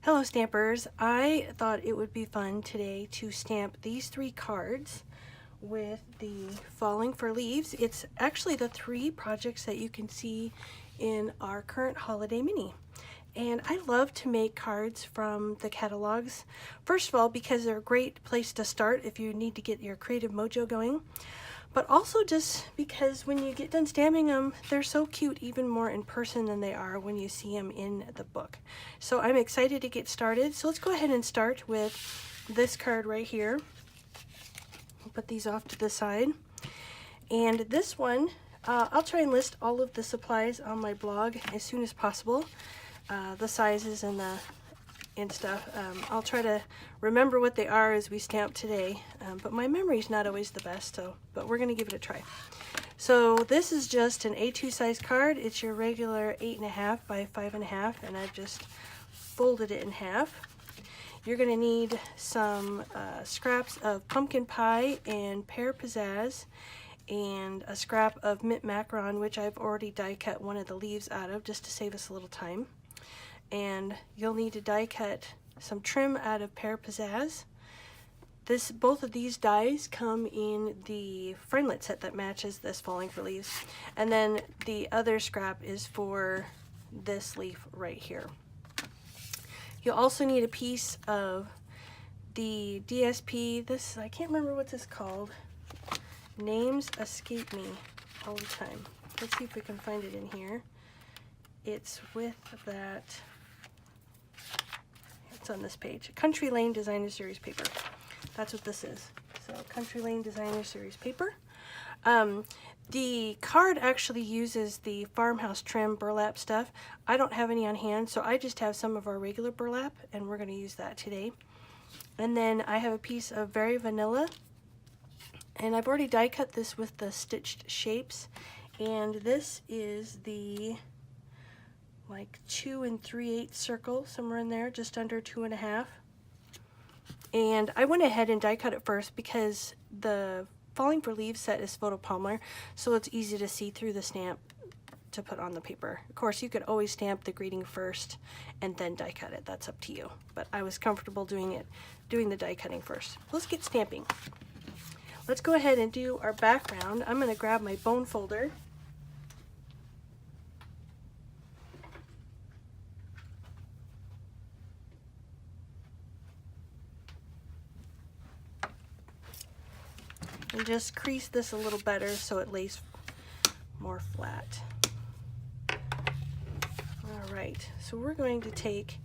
Hello Stampers, I thought it would be fun today to stamp these 3 cards with the Falling for Leaves. It's actually the 3 projects that you can see in our current holiday mini. And I love to make cards from the catalogs. First of all, because they're a great place to start if you need to get your creative mojo going. But also just because when you get done stamping them, they're so cute even more in person than they are when you see them in the book. So I'm excited to get started. So let's go ahead and start with this card right here. I'll put these off to the side. And this one, I'll try and list all of the supplies on my blog as soon as possible. The sizes and stuff. I'll try to remember what they are as we stamp today, but my memory's not always the best, but we're going to give it a try. So this is just an A2 size card. It's your regular 8.5 by 5.5, and I've just folded it in half. You're going to need some scraps of pumpkin pie and pear pizzazz, and a scrap of mint macaron, which I've already die cut one of the leaves out of just to save us a little time. And you'll need to die cut some trim out of pear pizzazz. Both of these dies come in the friendlet set that matches this Falling for Leaves. And then the other scrap is for this leaf right here. You'll also need a piece of the DSP. I can't remember what this is called. Names escape me all the time. Let's see if we can find it in here. It's with that. It's on this page. Country Lane Designer Series paper. That's what this is. So Country Lane Designer Series paper. The card actually uses the farmhouse trim burlap stuff. I don't have any on hand, so I just have some of our regular burlap, and we're going to use that today. And then I have a piece of Very Vanilla, and I've already die cut this with the stitched shapes. And this is the like 2 3/8 circle, somewhere in there, just under 2.5. And I went ahead and die cut it first because the Falling for Leaves set is photopolymer, so it's easy to see through the stamp to put on the paper. Of course, you could always stamp the greeting first and then die cut it. That's up to you. But I was comfortable doing the die cutting first. Let's get stamping. Let's go ahead and do our background. I'm going to grab my bone folder. And just crease this a little better so it lays more flat. Alright, so we're going to take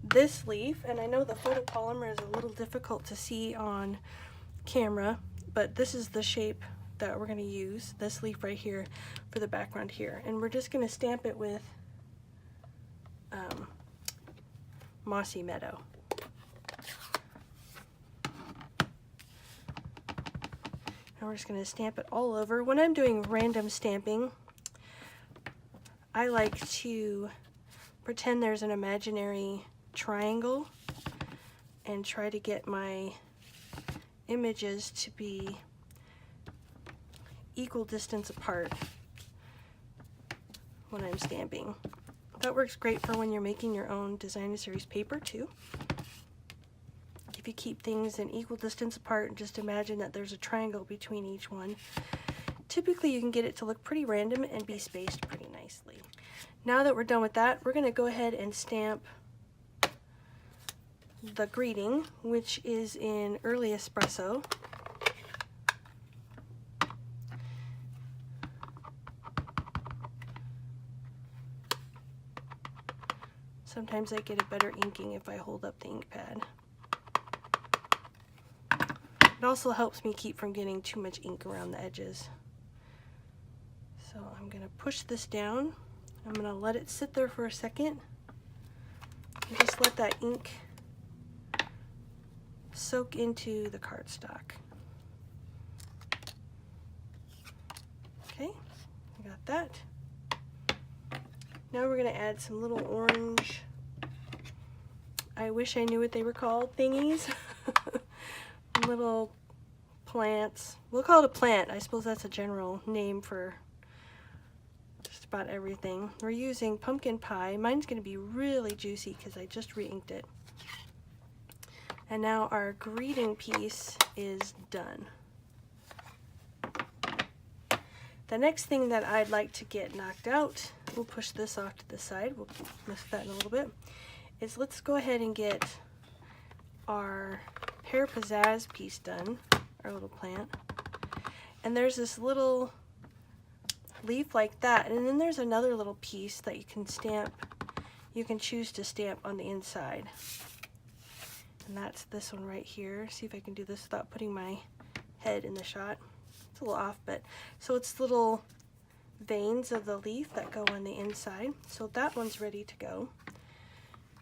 this leaf, and I know the photopolymer is a little difficult to see on camera, but this is the shape that we're going to use, this leaf right here, for the background here. And we're just going to stamp it with Mossy Meadow. And we're just going to stamp it all over. When I'm doing random stamping, I like to pretend there's an imaginary triangle and try to get my images to be equal distance apart when I'm stamping. That works great for when you're making your own designer series paper too. If you keep things in equal distance apart and just imagine that there's a triangle between each one, typically you can get it to look pretty random and be spaced pretty nicely. Now that we're done with that, we're going to go ahead and stamp the greeting, which is in Early Espresso. Sometimes I get a better inking if I hold up the ink pad. It also helps me keep from getting too much ink around the edges. So I'm going to push this down. I'm going to let it sit there for a second and just let that ink soak into the cardstock. Okay, I got that. Now we're going to add some little orange, I wish I knew what they were called, thingies. Little plants. We'll call it a plant. I suppose that's a general name for just about everything. We're using pumpkin pie. Mine's going to be really juicy because I just re-inked it. And now our greeting piece is done. The next thing that I'd like to get knocked out, we'll push this off to the side, we'll lift that in a little bit, is let's go ahead and get our pear pizzazz piece done, our little plant. And there's this little leaf like that, and then there's another little piece that you can stamp, you can choose to stamp on the inside. And that's this one right here. See if I can do this without putting my head in the shot. It's a little off, but so it's little veins of the leaf that go on the inside. So that one's ready to go.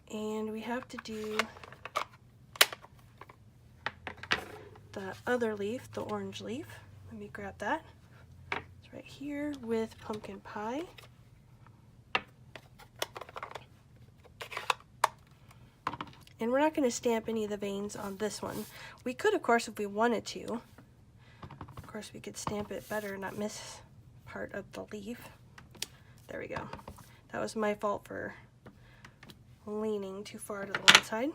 And we have to do the other leaf, the orange leaf. Let me grab that. It's right here with pumpkin pie. And we're not going to stamp any of the veins on this one. We could, of course, if we wanted to. Of course, we could stamp it better and not miss part of the leaf. There we go. That was my fault for leaning too far to the one side.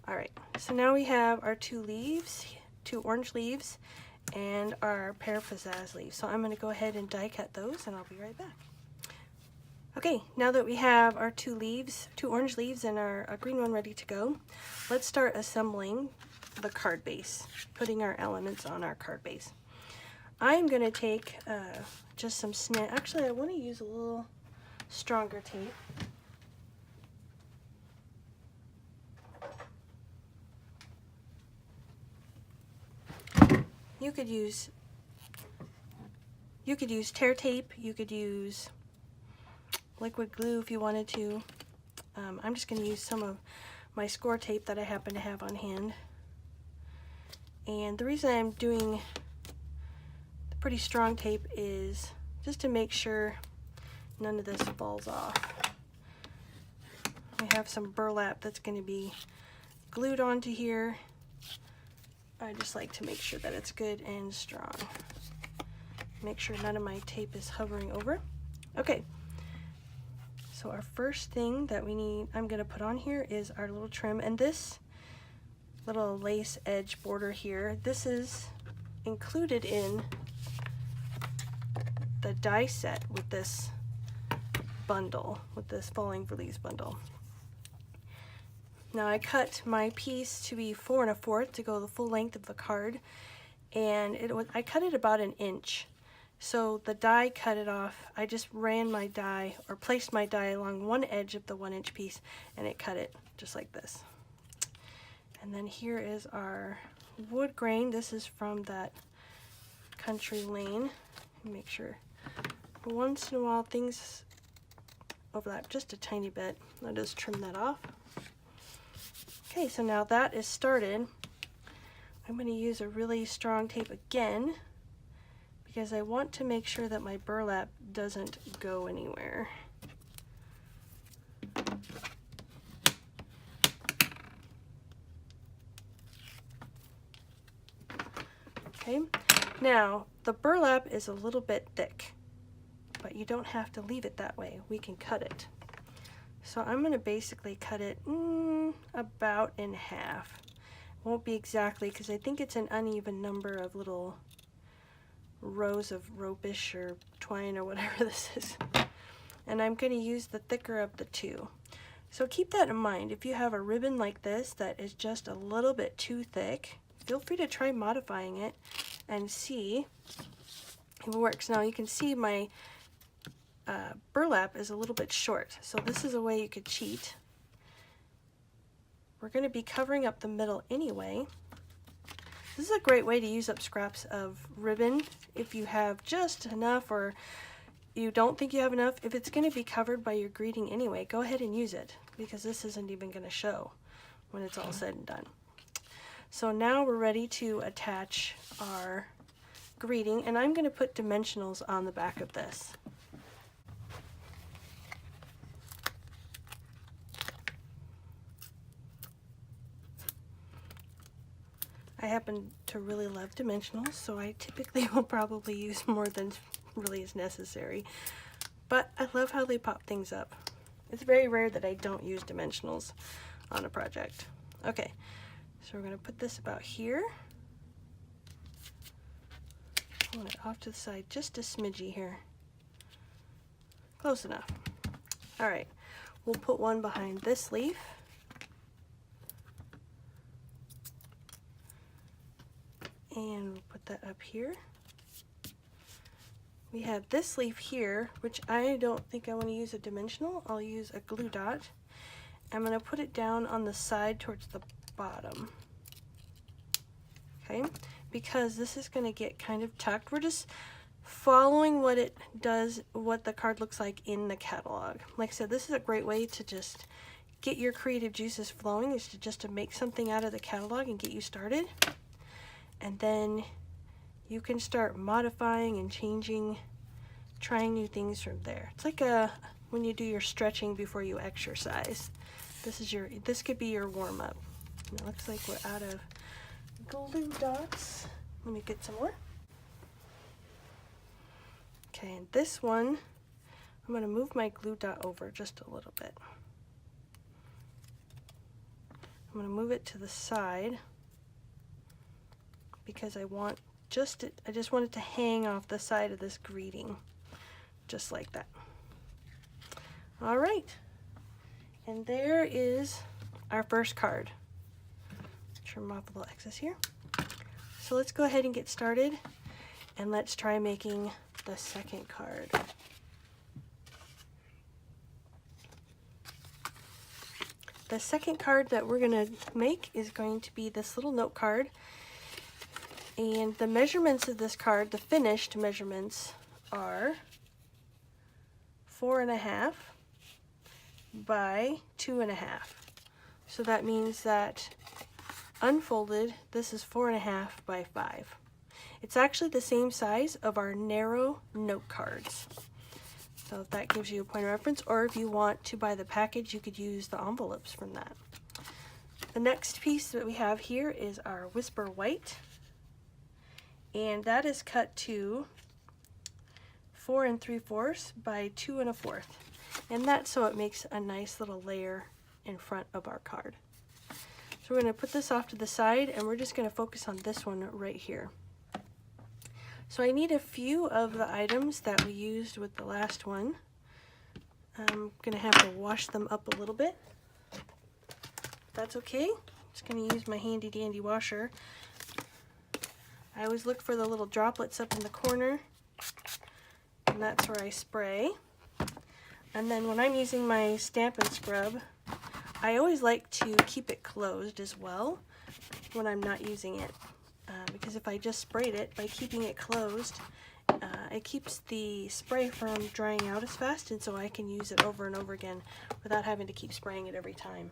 Alright, so now we have our two leaves, two orange leaves, and our pear pizzazz leaves. So I'm going to go ahead and die cut those, and I'll be right back. Okay, now that we have our two leaves, two orange leaves and our green one ready to go, let's start assembling the card base, putting our elements on our card base. I'm going to take just some snap. Actually, I want to use a little stronger tape. You could use tear tape, you could use liquid glue if you wanted to. I'm just going to use some of my score tape that I happen to have on hand. And the reason I'm doing the pretty strong tape is just to make sure none of this falls off. I have some burlap that's going to be glued onto here. I just like to make sure that it's good and strong. Make sure none of my tape is hovering over. Okay, so our first thing that we need, I'm going to put on here is our little trim, and this little lace edge border here, this is included in the die set with this bundle, with this Falling for Leaves bundle. Now I cut my piece to be 4 1/4 to go the full length of the card, and I cut it about 1 inch. So the die cut it off. I just ran my die, or placed my die along one edge of the 1 inch piece, and it cut it just like this. And then here is our wood grain. This is from that Country Lane. Make sure once in a while things overlap just a tiny bit. I'll just trim that off. Okay, so now that is started, I'm going to use a really strong tape again because I want to make sure that my burlap doesn't go anywhere. Okay, now the burlap is a little bit thick, but you don't have to leave it that way. We can cut it. So I'm going to basically cut it about in half. Won't be exactly because I think it's an uneven number of little rows of ropish or twine or whatever this is. And I'm going to use the thicker of the two. So keep that in mind. If you have a ribbon like this that is just a little bit too thick, feel free to try modifying it and see if it works. Now you can see my burlap is a little bit short, so this is a way you could cheat. We're going to be covering up the middle anyway. This is a great way to use up scraps of ribbon if you have just enough, or you don't think you have enough. If it's going to be covered by your greeting anyway, go ahead and use it, because this isn't even going to show when it's all said and done. So now we're ready to attach our greeting, and I'm going to put dimensionals on the back of this. I happen to really love dimensionals, so I typically will probably use more than really is necessary. But I love how they pop things up. It's very rare that I don't use dimensionals on a project. Okay, so we're going to put this about here. I want it off to the side just a smidgy here. Close enough. All right, we'll put one behind this leaf. And we'll put that up here. We have this leaf here, which I don't think I want to use a dimensional. I'll use a glue dot. I'm going to put it down on the side towards the bottom. Okay, because this is going to get kind of tucked. We're just following what it does, what the card looks like in the catalog. Like I said, this is a great way to just get your creative juices flowing, is to make something out of the catalog and get you started. And then you can start modifying and changing, trying new things from there. It's like when you do your stretching before you exercise. This could be your warm-up. It looks like we're out of glue dots. Let me get some more. Okay, and this one, I'm going to move my glue dot over just a little bit. I'm going to move it to the side because I just want it to hang off the side of this greeting, just like that. All right, and there is our first card. Trim off a little excess here. So let's go ahead and get started, and let's try making the second card. The second card that we're going to make is going to be this little note card. And the measurements of this card, the finished measurements, are 4.5 by 2.5. So that means that unfolded, this is 4.5 by 5. It's actually the same size of our narrow note cards. So if that gives you a point of reference, or if you want to buy the package, you could use the envelopes from that. The next piece that we have here is our Whisper White. And that is cut to 4 3/4 by 2 1/4. And that's so it makes a nice little layer in front of our card. So we're going to put this off to the side, and we're just going to focus on this one right here. So I need a few of the items that we used with the last one. I'm going to have to wash them up a little bit. That's okay. I'm just going to use my handy dandy washer. I always look for the little droplets up in the corner, and that's where I spray. And then when I'm using my Stampin' scrub, I always like to keep it closed as well when I'm not using it. Because if I just sprayed it, by keeping it closed, it keeps the spray from drying out as fast, and so I can use it over and over again without having to keep spraying it every time.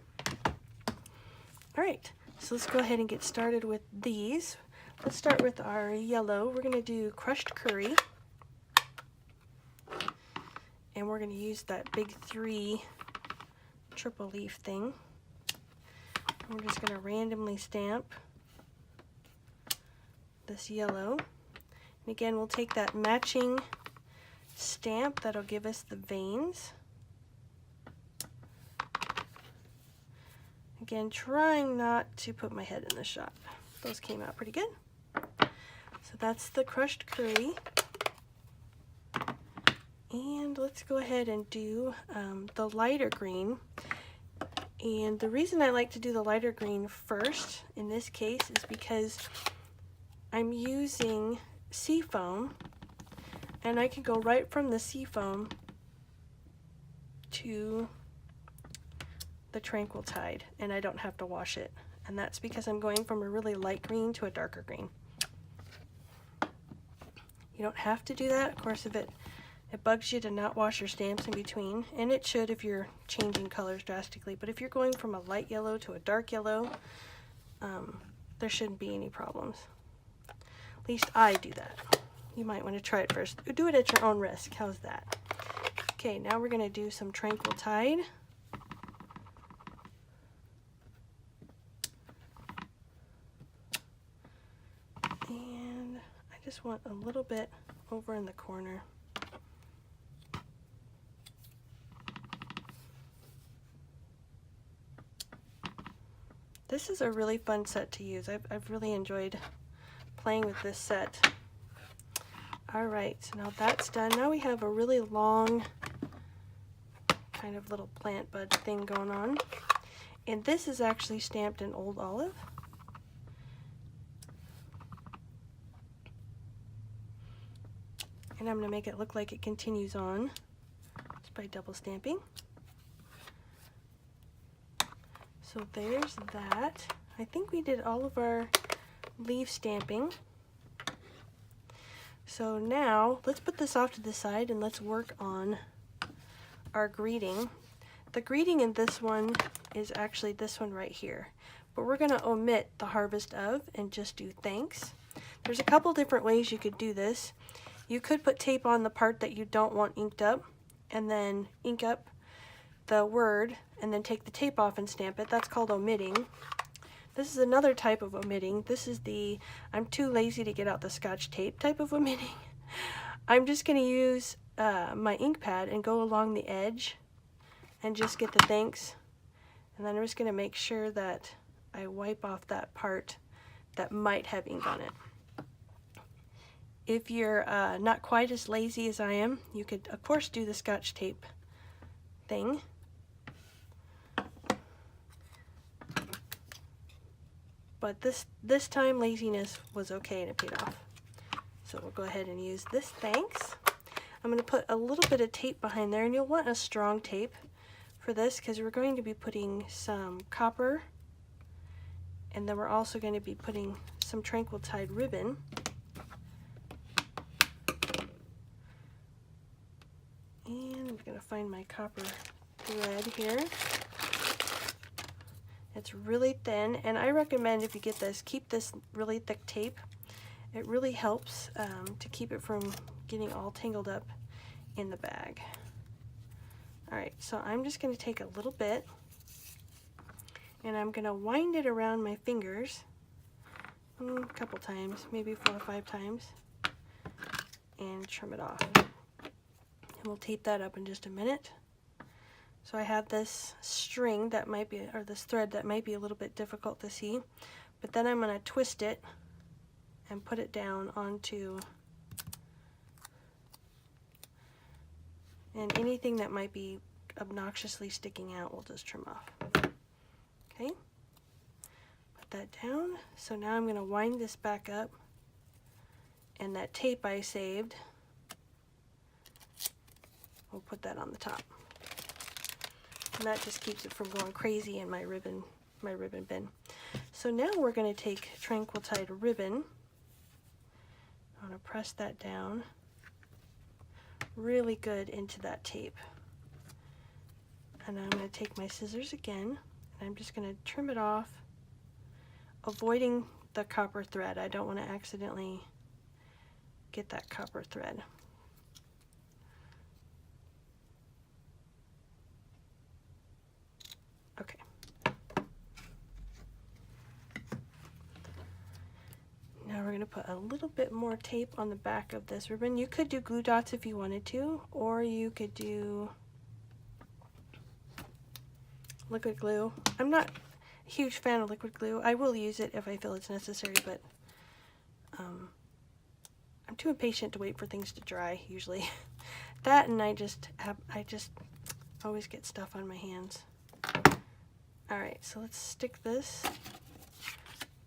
Alright, so let's go ahead and get started with these. Let's start with our yellow. We're going to do crushed curry. And we're going to use that big 3 triple leaf thing. And we're just going to randomly stamp this yellow. And again, we'll take that matching stamp that'll give us the veins. Again, trying not to put my head in the shot. Those came out pretty good. So that's the crushed curry. And let's go ahead and do the lighter green. And the reason I like to do the lighter green first in this case is because I'm using seafoam, and I can go right from the seafoam to the Tranquil Tide, and I don't have to wash it. And that's because I'm going from a really light green to a darker green. You don't have to do that. Of course, if it bugs you to not wash your stamps in between, and it should if you're changing colors drastically, but if you're going from a light yellow to a dark yellow, there shouldn't be any problems. At least I do that. You might want to try it first. Do it at your own risk. How's that? Okay, now we're going to do some Tranquil Tide. And I just want a little bit over in the corner. This is a really fun set to use. I've really enjoyed playing with this set. All right, so now that's done. Now we have a really long kind of little plant bud thing going on. And this is actually stamped in Old Olive. And I'm going to make it look like it continues on just by double stamping. So there's that. I think we did all of our leaf stamping. So now let's put this off to the side and let's work on our greeting. The greeting in this one is actually this one right here, but we're going to omit the harvest of and just do thanks. There's a couple different ways you could do this. You could put tape on the part that you don't want inked up and then ink up the word and then take the tape off and stamp it. That's called omitting. This is another type of omitting. This is the I'm too lazy to get out the Scotch tape type of omitting. I'm just going to use my ink pad and go along the edge and just get the thanks. And then I'm just going to make sure that I wipe off that part that might have ink on it. If you're not quite as lazy as I am, you could of course do the Scotch tape thing. But this time laziness was okay and it paid off. So we'll go ahead and use this thanks. I'm going to put a little bit of tape behind there, and you'll want a strong tape for this because we're going to be putting some copper, and then we're also going to be putting some Tranquil Tide ribbon. And I'm going to find my copper thread here. It's really thin, and I recommend if you get this, keep this really thick tape. It really helps to keep it from getting all tangled up in the bag. Alright, so I'm just going to take a little bit, and I'm going to wind it around my fingers a couple times, maybe 4 or 5 times, and trim it off. And we'll tape that up in just a minute. So I have this string that might be, or this thread that might be a little bit difficult to see, but then I'm going to twist it and put it down onto, and anything that might be obnoxiously sticking out we'll just trim off. Okay, put that down. So now I'm going to wind this back up, and that tape I saved, we'll put that on the top. And that just keeps it from going crazy in my ribbon bin. So now we're going to take Tranquil Tide ribbon. I'm going to press that down really good into that tape. And I'm going to take my scissors again, and I'm just going to trim it off, avoiding the copper thread. I don't want to accidentally get that copper thread. Okay. Now we're going to put a little bit more tape on the back of this ribbon. You could do glue dots if you wanted to, or you could do liquid glue. I'm not a huge fan of liquid glue. I will use it if I feel it's necessary, but I'm too impatient to wait for things to dry usually. That, and I just always get stuff on my hands. Alright, so let's stick this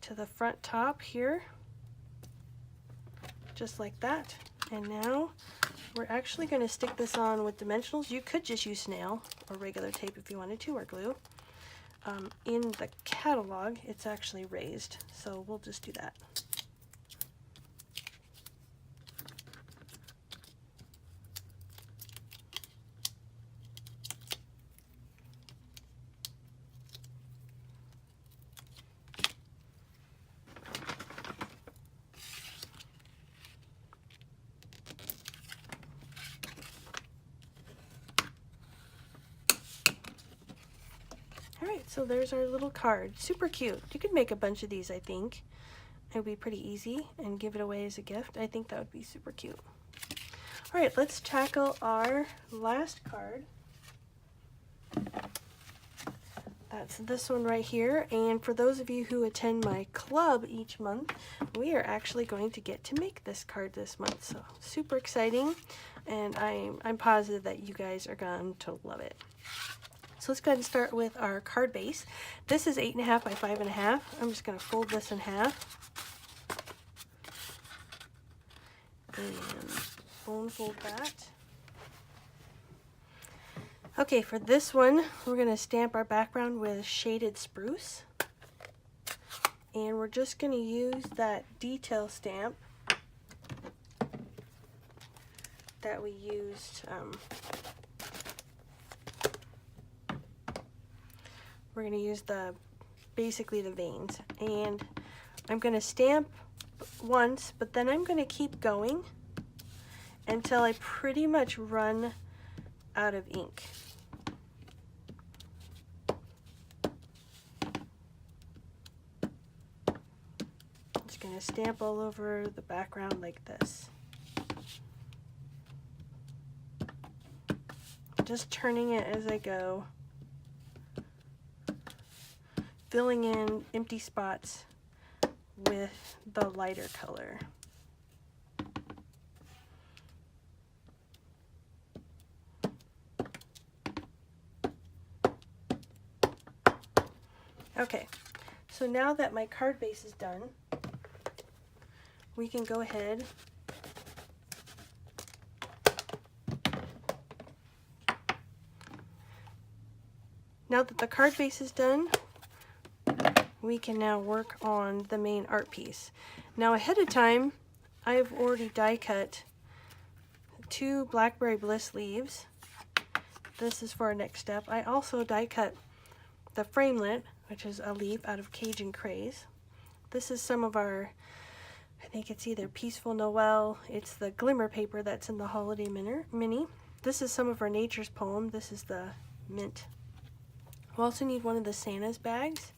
to the front top here, just like that. And now we're actually going to stick this on with dimensionals. You could just use snail or regular tape if you wanted to, or glue. In the catalog, it's actually raised, so we'll just do that. Alright, so there's our little card. Super cute. You could make a bunch of these, I think. It would be pretty easy, and give it away as a gift. I think that would be super cute. Alright, let's tackle our last card. That's this one right here, and for those of you who attend my club each month, we are actually going to get to make this card this month, so super exciting, and I'm positive that you guys are going to love it. So let's go ahead and start with our card base. This is 8.5 by 5.5. I'm just going to fold this in half and bone fold that. Okay, for this one, we're going to stamp our background with shaded spruce. And we're just going to use that detail stamp that we used. We're going to use basically the veins. And I'm going to stamp once, but then I'm going to keep going until I pretty much run out of ink. Going to stamp all over the background like this. Just turning it as I go, filling in empty spots with the lighter color. Okay, so now that my card base is done, we can go ahead now that the card base is done, we can now work on the main art piece. Now ahead of time, I've already die cut 2 Blackberry Bliss leaves. This is for our next step. I also die cut the framelit, which is a leaf out of Cajun Craze. This is some of our, I think it's either Peaceful Noel, it's the glimmer paper that's in the Holiday Mini. This is some of our Nature's Poem. This is the mint. We also need one of the Santa's bags.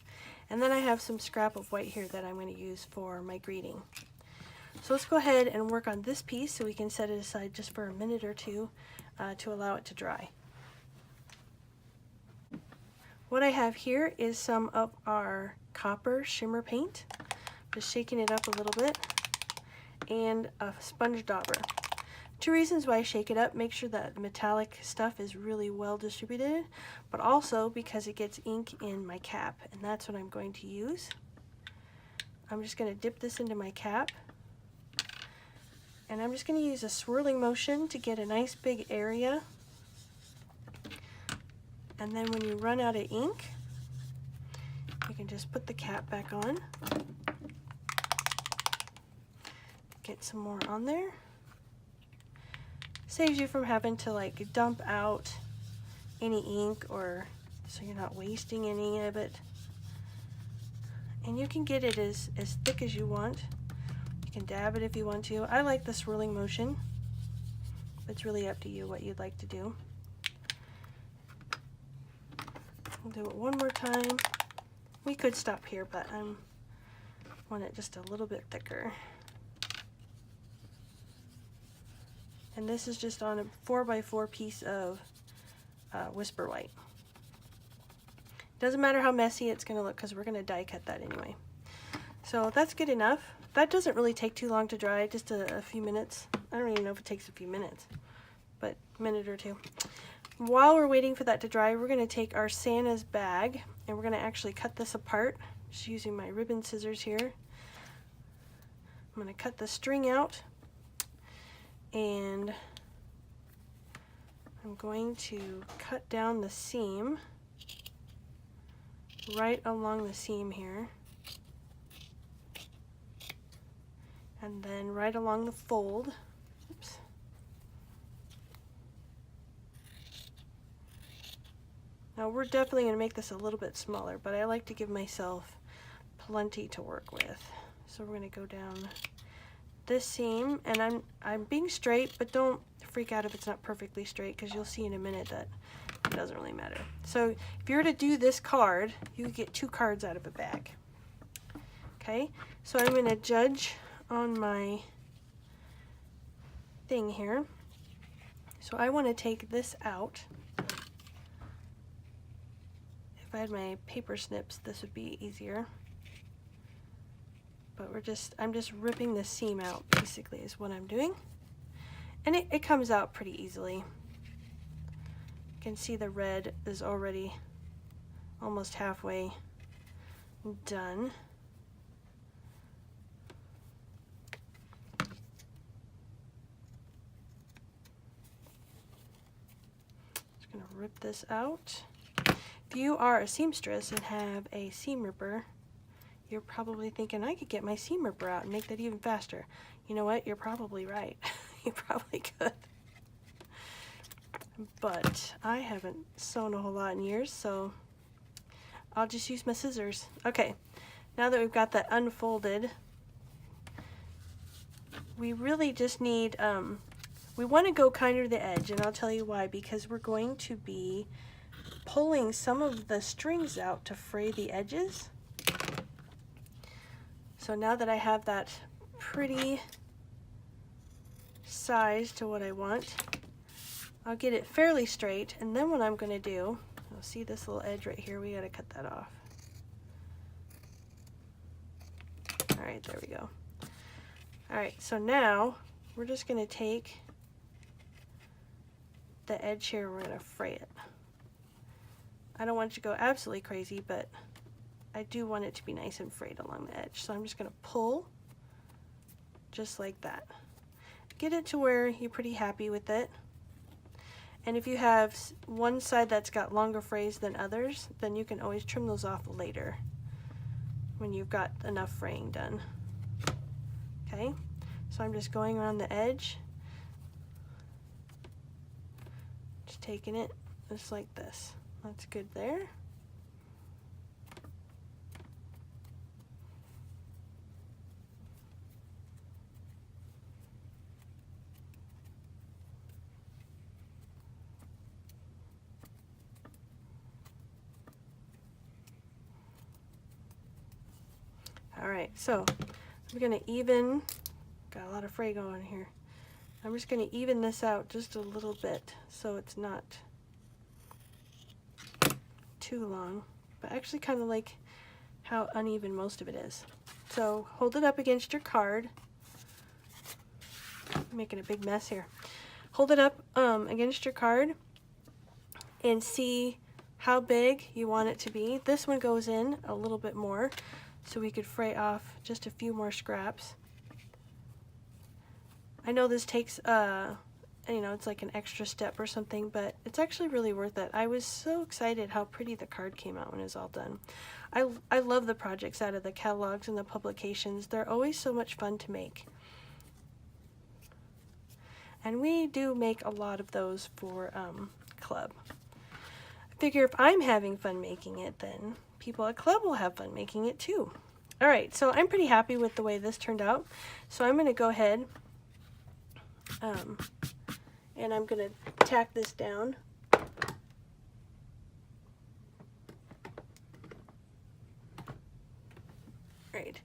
And then I have some scrap of white here that I'm going to use for my greeting. So let's go ahead and work on this piece so we can set it aside just for a minute or two to allow it to dry. What I have here is some of our copper shimmer paint. Just shaking it up a little bit, and a sponge dauber. 2 reasons why I shake it up: make sure that the metallic stuff is really well distributed, but also because it gets ink in my cap, and that's what I'm going to use. I'm just going to dip this into my cap, and I'm just going to use a swirling motion to get a nice big area, and then when you run out of ink, you can just put the cap back on. Get some more on there. Saves you from having to like dump out any ink, or so you're not wasting any of it. And you can get it as thick as you want. You can dab it if you want to. I like the swirling motion. It's really up to you what you'd like to do. I'll do it one more time. We could stop here, but I want it just a little bit thicker. And this is just on a 4x4 piece of Whisper White. Doesn't matter how messy it's going to look because we're going to die cut that anyway. So that's good enough. That doesn't really take too long to dry, just a few minutes. I don't even know if it takes a few minutes, but a minute or two. While we're waiting for that to dry, we're going to take our Santa's bag and we're going to actually cut this apart. Just using my ribbon scissors here. I'm going to cut the string out, and I'm going to cut down the seam right along the seam here, and then right along the fold. Oops. Now we're definitely going to make this a little bit smaller, but I like to give myself plenty to work with. So we're going to go down this seam, and I'm being straight, but don't freak out if it's not perfectly straight, because you'll see in a minute that it doesn't really matter. So if you were to do this card, you would get 2 cards out of a bag. Okay, so I'm going to judge on my thing here. So I want to take this out. If I had my paper snips, this would be easier. But I'm just ripping the seam out, basically, is what I'm doing. And it comes out pretty easily. You can see the red is already almost halfway done. Just gonna rip this out. If you are a seamstress and have a seam ripper, you're probably thinking, I could get my seam ripper out and make that even faster. You know what? You're probably right. You probably could. But I haven't sewn a whole lot in years, so I'll just use my scissors. Okay, now that we've got that unfolded, we really just need, we want to go kind of to the edge, and I'll tell you why, because we're going to be pulling some of the strings out to fray the edges. So now that I have that pretty size to what I want, I'll get it fairly straight, and then what I'm going to do, you'll see this little edge right here, we got to cut that off. Alright, there we go. Alright, so now we're just going to take the edge here and we're going to fray it. I don't want it to go absolutely crazy, but I do want it to be nice and frayed along the edge. So I'm just going to pull just like that. Get it to where you're pretty happy with it. And if you have one side that's got longer frays than others, then you can always trim those off later when you've got enough fraying done. Okay, so I'm just going around the edge, just taking it just like this. That's good there. Alright, so I'm going to even, got a lot of fray going here. I'm just going to even this out just a little bit so it's not too long, but actually kind of like how uneven most of it is. So hold it up against your card. I'm making a big mess here. Hold it up against your card and see how big you want it to be. This one goes in a little bit more, so we could fray off just a few more scraps. I know this takes, you know, it's like an extra step or something, but it's actually really worth it. I was so excited how pretty the card came out when it was all done. I love the projects out of the catalogs and the publications. They're always so much fun to make. And we do make a lot of those for club. I figure if I'm having fun making it, then people at club will have fun making it too. Alright, so I'm pretty happy with the way this turned out. So I'm going to go ahead and I'm going to tack this down. Right,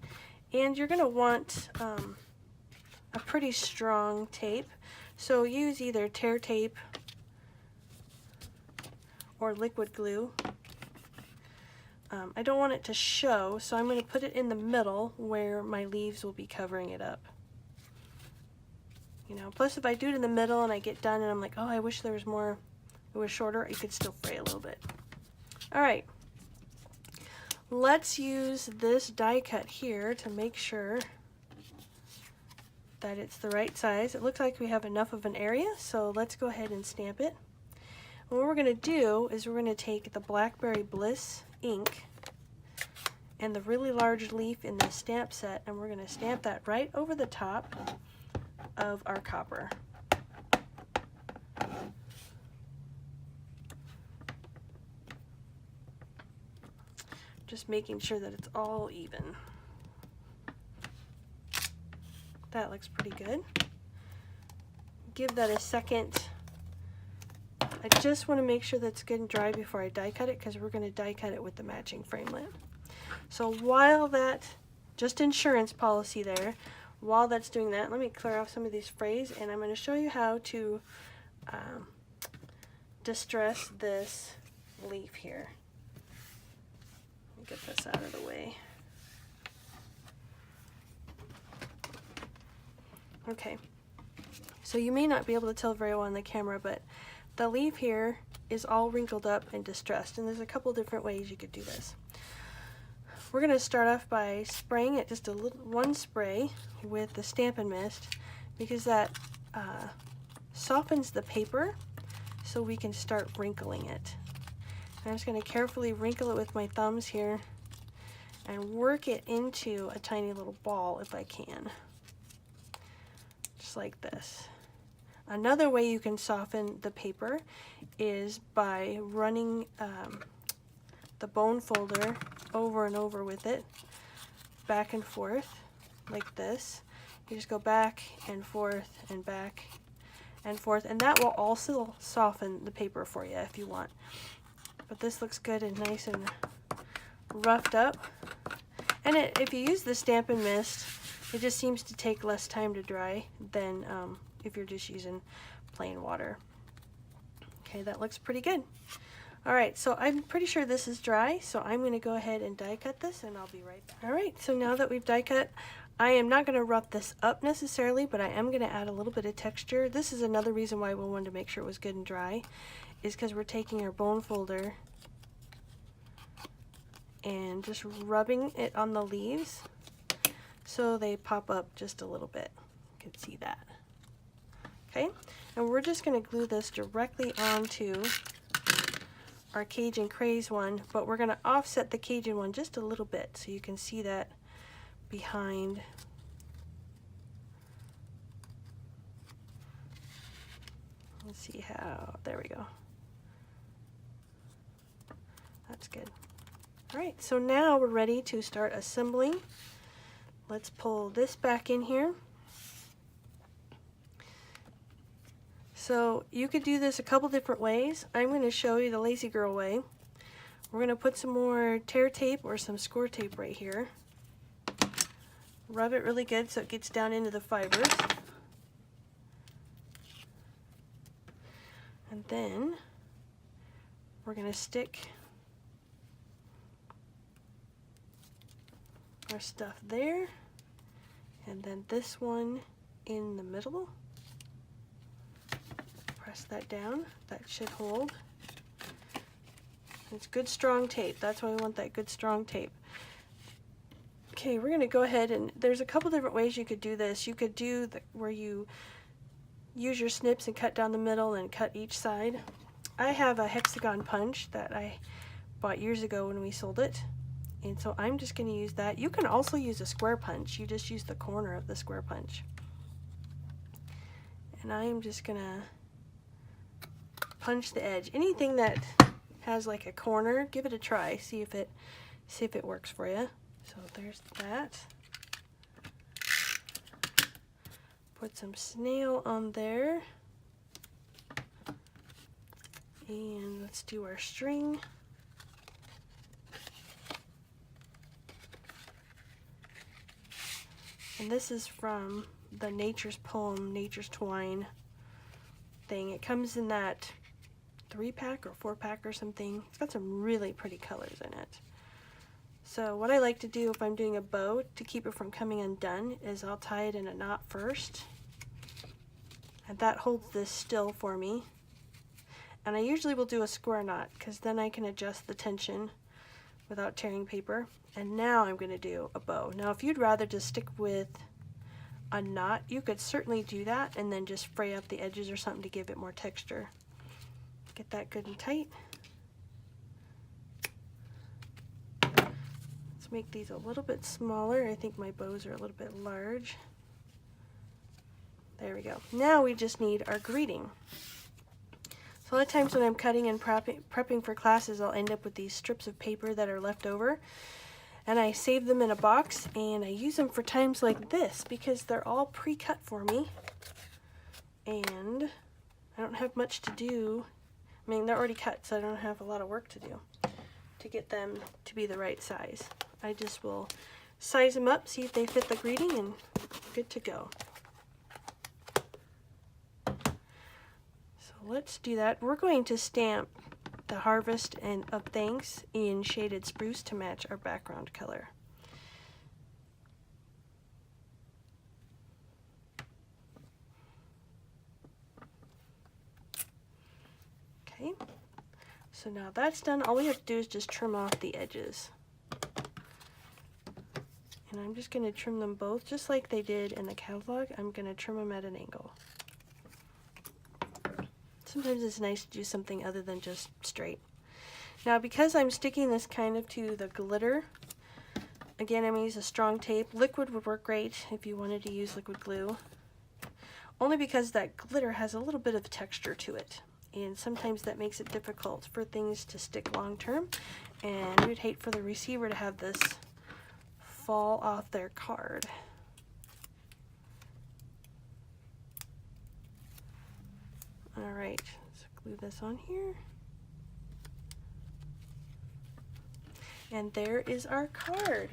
and you're going to want a pretty strong tape. So use either tear tape or liquid glue. I don't want it to show, so I'm going to put it in the middle where my leaves will be covering it up. You know, plus if I do it in the middle and I get done and I'm like, oh, I wish there was more, it was shorter, it could still fray a little bit. Alright, let's use this die cut here to make sure that it's the right size. It looks like we have enough of an area, so let's go ahead and stamp it. And what we're going to do is we're going to take the Blackberry Bliss ink and the really large leaf in the stamp set, and we're going to stamp that right over the top of our copper. Just making sure that it's all even. That looks pretty good. Give that a second. I just want to make sure that's good and dry before I die cut it, because we're going to die cut it with the matching framelit. So while that, just insurance policy there, while that's doing that, let me clear off some of these frays, and I'm going to show you how to distress this leaf here. Get this out of the way. Okay, so you may not be able to tell very well on the camera, but the leaf here is all wrinkled up and distressed, and there's a couple different ways you could do this. We're going to start off by spraying it just one spray with the Stampin' Mist, because that softens the paper so we can start wrinkling it. And I'm just going to carefully wrinkle it with my thumbs here and work it into a tiny little ball if I can. Just like this. Another way you can soften the paper is by running the bone folder over and over with it, back and forth, like this. You just go back and forth and back and forth, and that will also soften the paper for you if you want. But this looks good and nice and roughed up. And if you use the Stampin' Mist, it just seems to take less time to dry than if you're just using plain water. Okay, that looks pretty good. Alright, so I'm pretty sure this is dry, so I'm going to go ahead and die cut this, and I'll be right back. Alright, so now that we've die cut, I am not going to rough this up necessarily, but I am going to add a little bit of texture. This is another reason why we wanted to make sure it was good and dry, is because we're taking our bone folder and just rubbing it on the leaves so they pop up just a little bit. You can see that. Okay, and we're just going to glue this directly onto our Cajun Craze one, but we're going to offset the Cajun one just a little bit so you can see that behind. Let's see how, there we go. That's good. Alright, so now we're ready to start assembling. Let's pull this back in here. So you could do this a couple different ways. I'm going to show you the lazy girl way. We're going to put some more tear tape or some score tape right here. Rub it really good so it gets down into the fibers. And then we're going to stick our stuff there, and then this one in the middle. Press that down. That should hold. It's good strong tape. That's why we want that good strong tape. Okay, we're going to go ahead, and there's a couple different ways you could do this. You could do where you use your snips and cut down the middle and cut each side. I have a hexagon punch that I bought years ago when we sold it, and so I'm just going to use that. You can also use a square punch. You just use the corner of the square punch. And I am just going to punch the edge. Anything that has like a corner, give it a try. See if it works for you. So there's that. Put some snail on there. And let's do our string. And this is from the Nature's Poem, Nature's Twine thing. It comes in that 3-pack or 4-pack or something. It's got some really pretty colors in it. So what I like to do if I'm doing a bow to keep it from coming undone is I'll tie it in a knot first. And that holds this still for me. And I usually will do a square knot because then I can adjust the tension without tearing paper. And now I'm going to do a bow. Now if you'd rather just stick with a knot, you could certainly do that and then just fray up the edges or something to give it more texture. Get that good and tight. Let's make these a little bit smaller. I think my bows are a little bit large. There we go. Now we just need our greeting. So a lot of times when I'm cutting and prepping for classes, I'll end up with these strips of paper that are left over. And I save them in a box, and I use them for times like this because they're all pre-cut for me. And I don't have much to do. I mean, they're already cut, so I don't have a lot of work to do to get them to be the right size. I just will size them up, see if they fit the greeting, and good to go. So let's do that. We're going to stamp the harvest and of thanks in shaded spruce to match our background color. Okay, so now that's done. All we have to do is just trim off the edges. And I'm just going to trim them both just like they did in the catalog. I'm going to trim them at an angle. Sometimes it's nice to do something other than just straight. Now because I'm sticking this kind of to the glitter, again I'm going to use a strong tape. Liquid would work great if you wanted to use liquid glue. Only because that glitter has a little bit of texture to it. And sometimes that makes it difficult for things to stick long term. And we would hate for the receiver to have this fall off their card. Alright, let's glue this on here. And there is our card.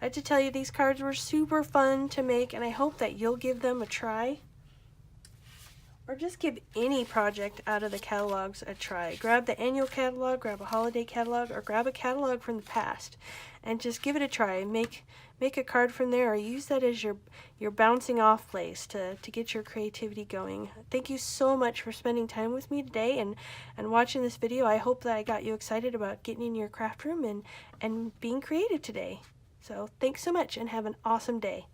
I have to tell you, these cards were super fun to make, and I hope that you'll give them a try. Or just give any project out of the catalogs a try. Grab the annual catalog, grab a holiday catalog, or grab a catalog from the past and just give it a try. Make a card from there, or use that as your bouncing off place to get your creativity going. Thank you so much for spending time with me today and watching this video. I hope that I got you excited about getting in your craft room and being creative today. So thanks so much and have an awesome day.